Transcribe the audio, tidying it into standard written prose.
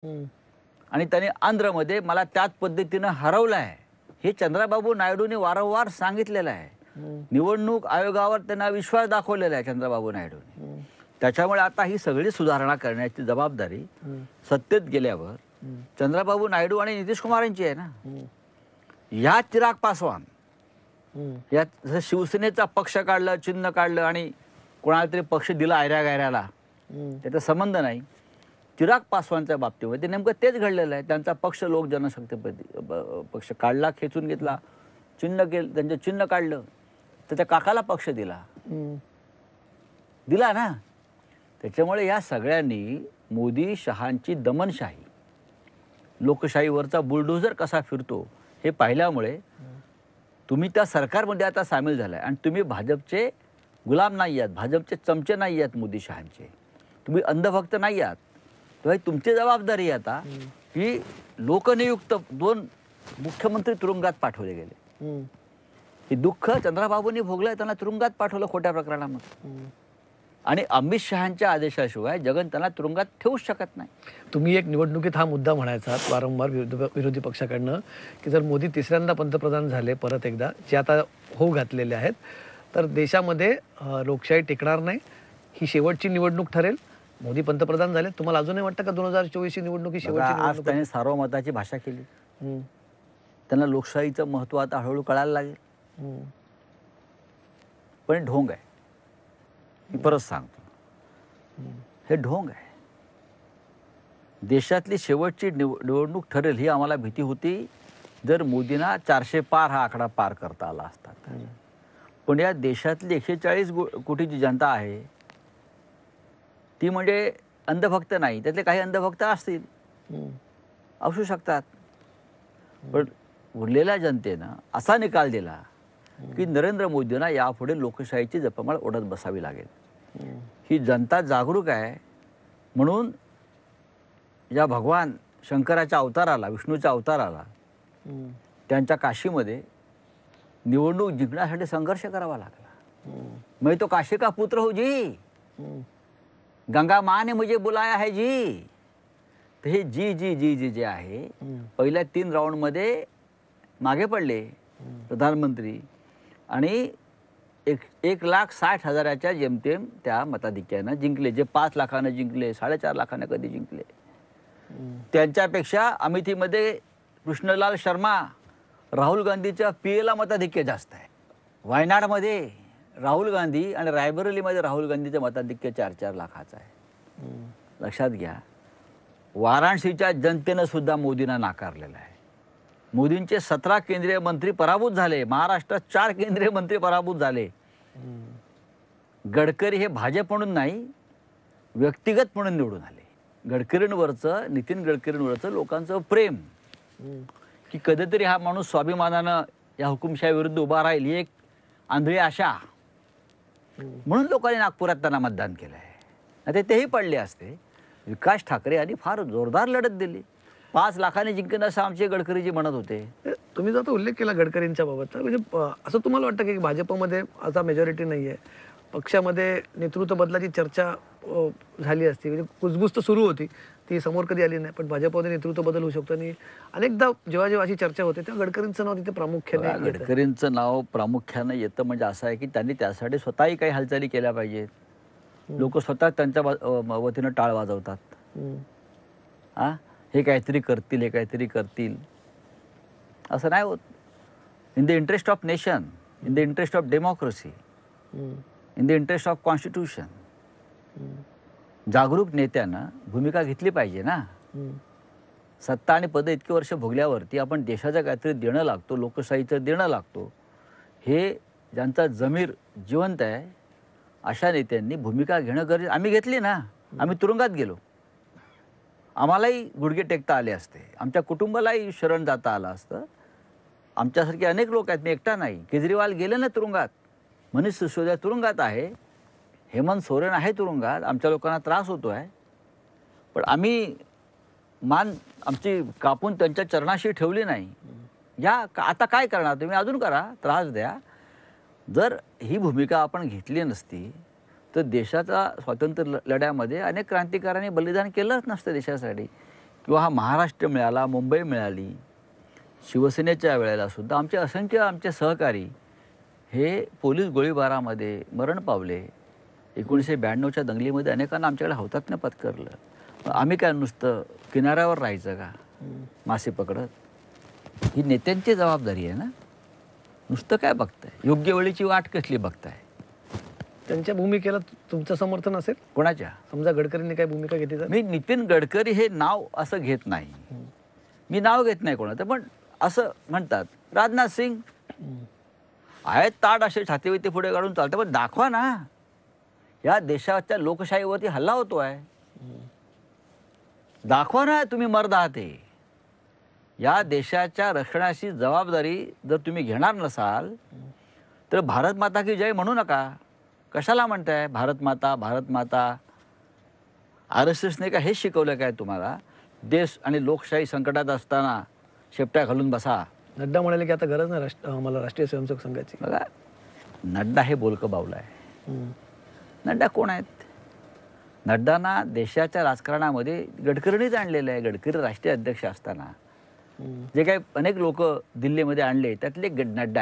हं, आणि त्याने आंध्रमध्ये मला त्याच पद्धतीनं हरवलं आहे. हे चंद्रबाबू नायडूंनी वारंवार सांगितलेलं आहे. हं, निवडणूक आयोगावर त्यांना विश्वास दाखवलेला आहे चंद्रबाबू नायडूंनी. हं, त्याच्यामुळे आता ही सगळी सुधारणा करण्याची जबाबदारी हं, सत्तेत गेल्यावर हं, चंद्रबाबू नायडू आणि नितीश कुमार यांची आहे ना. हं, या चिराग पासवान हं, यात जसं शिवसेनेचा पक्ष काढलं, चिन्ह काढलं आणि कोणाला तरी पक्ष दिला आयऱ्या-गायऱ्याला, हं, त्याचा संबंध नाही. चिराग पासवानच्या बाबतीमध्ये नेमकं तेच घडलेलं आहे. त्यांचा पक्ष लोक जनशक्ती पक्ष काढला, खेचून घेतला, चिन्ह केलं, त्यांचं चिन्ह काढलं, त्याच्या काकाला पक्ष दिला. हं, दिला ना. त्याच्यामुळे या सगळ्यांनी मोदी शहांची दमनशाही, लोकशाहीवरचा बुलडोझर कसा फिरतो हे पाहिल्यामुळे तुम्ही त्या सरकारमध्ये आता सामील झालाय आणि तुम्ही भाजपचे गुलाम नाही आहात, भाजपचे चमचे नाही आहात मोदी शहांचे. तुम्ही अंधभक्त नाही आहात. तेव्हा ही तुमची जबाबदारी आहे आता की लोकनियुक्त 2 मुख्यमंत्री तुरुंगात पाठवले गेले. हं, हे दुःख चंद्रबाबूंनी भोगलंय, त्यांना तुरुंगात पाठवलं खोट्या प्रकरणामध्ये. हं. आणि अमित शहांच्या आदेशाशिवाय जगन त्यांना तुरुंगात ठेवूच शकत नाही. तुम्ही एक निवडणुकीत हा मुद्दा म्हणायचा वारंवार विरोधी पक्षाकडनं की जर मोदी तिसऱ्यांदा पंतप्रधान झाले परत एकदा, जे आता होऊ घातलेले आहेत, तर देशामध्ये लोकशाही टिकणार नाही. ही शेवटची निवडणूक ठरेल. मोदी पंतप्रधान झाले. तुम्हाला अजूनही वाटतं का 2024 ही निवडणूक ही बघा, शेवटची आज निवडणूक त्यांनी आहे? सार्वमताची भाषा केली. हं, त्यांना लोकशाहीचं महत्त्व आता हळूहळू कळायला लागेल. हं, पण हे ढोंग आहे. मी परत सांगतो, हे ढोंग आहे. देशातली शेवटची निवडणूक ठरेल ही आम्हाला भीती होती जर मोदींना 400 पार हा आकडा पार करता आला असता तर. पण या देशातली 140 कोटीची जनता आहे, ती म्हणजे अंधभक्त नाही. त्यातले काही अंधभक्त असतील, हं, असू शकतात. पण उरलेल्या जनतेनं असा निकाल दिला की नरेंद्र मोदींना यापुढे लोकशाहीची जपमाळ ओढत बसावी लागेल. हं, ही जनता जागरूक आहे. म्हणून या भगवान शंकराच्या अवताराला, विष्णूच्या अवताराला हं, त्यांच्या काशीमध्ये निवडणूक जिंकण्यासाठी संघर्ष करावा लागला. हं, मैं तो काशी का पुत्र हूँ जी, हं, गंगा माँ ने मुझे बुलाया है जी. तर हे जी जी जी जी जे आहे, हं, पहिल्या 3 राऊंडमध्ये मागे पडले प्रधानमंत्री आणि 1,60,000च्या जेमतेम त्या मताधिक्यानं जिंकले. जे 5 लाखानं जिंकले, 4.5 लाखानं कधी जिंकले. हं. त्यांच्यापेक्षा अमेठीमध्ये कृष्णलाल शर्मा, राहुल गांधीच्या पीएला मताधिक्य जास्त आहे. वायनाडमध्ये राहुल गांधी आणि रायबरेलीमध्ये राहुल गांधीचं मताधिक्य 4-4 लाखाचं आहे. लक्षात घ्या, वाराणसीच्या जनतेनं सुद्धा मोदींना नाकारलेलं आहे. मोदींचे 17 केंद्रीय मंत्री पराभूत झाले. महाराष्ट्रात 4 केंद्रीय मंत्री पराभूत झाले. गडकरी हे भाजप म्हणून नाही, व्यक्तिगत म्हणून निवडून आले. गडकरींवरचं, नितीन गडकरींवरचं लोकांचं प्रेम की कधीतरी हा माणूस स्वाभिमानानं या हुकुमशाहीविरुद्ध उभा राहील ही एक आंधळी आशा, म्हणून लोकांनी नागपुरात त्यांना मतदान केलं आहे. आता तेही पडले असते. विकास ठाकरे यांनी फार जोरदार लढत दिली. 5 लाखांनी जिंकणं असं आमचे गडकरीजी म्हणत होते. तुम्ही जो आता उल्लेख केला गडकरींच्या बाबतचा, म्हणजे असं तुम्हाला वाटतं की भाजपमध्ये आता मेजॉरिटी नाही आहे, पक्षामध्ये नेतृत्व बदलाची चर्चा झाली असती, म्हणजे कुजबूज तर सुरू होती, ती समोर कधी आली नाही, पण भाजपमध्ये नेतृत्व बदल होऊ शकतो. आणि अनेकदा जेव्हा जेव्हा अशी चर्चा होते तेव्हा गडकरींचं नाव तिथे प्रामुख्याने येतं. गडकरींचं नाव प्रामुख्यानं येतं म्हणजे असं आहे की त्यांनी त्यासाठी स्वतःही काही हालचाली केल्या पाहिजेत. लोक स्वतः त्यांच्या वतीनं टाळ वाजवतात. हं, हां, हे काहीतरी करतील, हे काहीतरी करतील, असं नाही होत. In the interest of nation, in the interest of democracy, हं, in the interest of constitution, जागरूक नेत्यानं भूमिका घेतली पाहिजे ना. हं, सत्ता आणि पद इतकी वर्ष भोगल्यावरती आपण देशाचं काहीतरी देणं लागतो, लोकशाहीचं देणं लागतो. हे ज्यांचा जमीर जिवंत आहे अशा नेत्यांनी भूमिका घेणं गरजेचं. आम्ही घेतली ना. आम्ही तुरुंगात गेलो. आम्हालाही गुडघे टेकता आले असते, आमच्या कुटुंबालाही शरण जाता आलं असतं. आमच्यासारखे अनेक लोक आहेत, मी एकटा नाही. केजरीवाल गेले ना तुरुंगात, मनीष सिसोदिया तुरुंगात आहे, हेमंत सोरेन आहे तुरुंगात. आमच्या लोकांना त्रास होतो आहे, पण आम्ही मान आमची कापून त्यांच्या चरणाशी ठेवली नाही. आता काय करणार तुम्ही, अजून करा, त्रास द्या. जर ही भूमिका आपण घेतली नसती तर देशाचा स्वातंत्र्य लढ्यामध्ये अनेक क्रांतिकारकांनी बलिदान केलंच नसतं देशासाठी. किंवा हा महाराष्ट्र मिळाला, मुंबई मिळाली, शिवसेनेच्या वेळेला सुद्धा आमचे सहकारी हे पोलीस गोळीबारामध्ये मरण पावले. 1992च्या दंगलीमध्ये अनेकांना आमच्याकडे हौतात्म्य पत्करलं. मग आम्ही काय नुसतं किनाऱ्यावर राहायचं का मासे पकडत? ही नेत्यांची जबाबदारी आहे ना. नुसतं काय बघताय? योग्य वेळेची वाट कसली बघताय? त्यांच्या भूमिकेला तुमचं समर्थन असेल? कोणाच्या? समजा गडकरींनी काय भूमिका घेतली तर? मी नितीन गडकरी हे नाव असं घेत नाही. मी नाव घेत नाही कोणाचं, पण असं म्हणतात राजनाथ सिंग आहेत ताट असे छातीवरती पुढे काढून चालतं, पण दाखवा ना या देशाच्या लोकशाहीवरती हल्ला होतोय. दाखवा ना तुम्ही मर्द आहात हे. या देशाच्या रक्षणाची जबाबदारी जर तुम्ही घेणार नसाल तर भारत माता की जय म्हणू नका. कशाला म्हणताय भारत माता भारत माता? RSSने का हेच शिकवलं काय तुम्हाला? देश आणि लोकशाही संकटात असताना शेपट्या घालून बसा. नड्डा म्हणाले की आता गरज नाही मला राष्ट्रीय स्वयंसेवक संघाची. बघा, नड्डा हे बोलकं बावलं आहे. नड्डा कोण आहेत? नड्डांना देशाच्या राजकारणामध्ये गडकरीनेच आणलेलं आहे. गडकरी राष्ट्रीय अध्यक्ष असताना जे काही अनेक लोक दिल्लीमध्ये आणले त्यातले नड्डा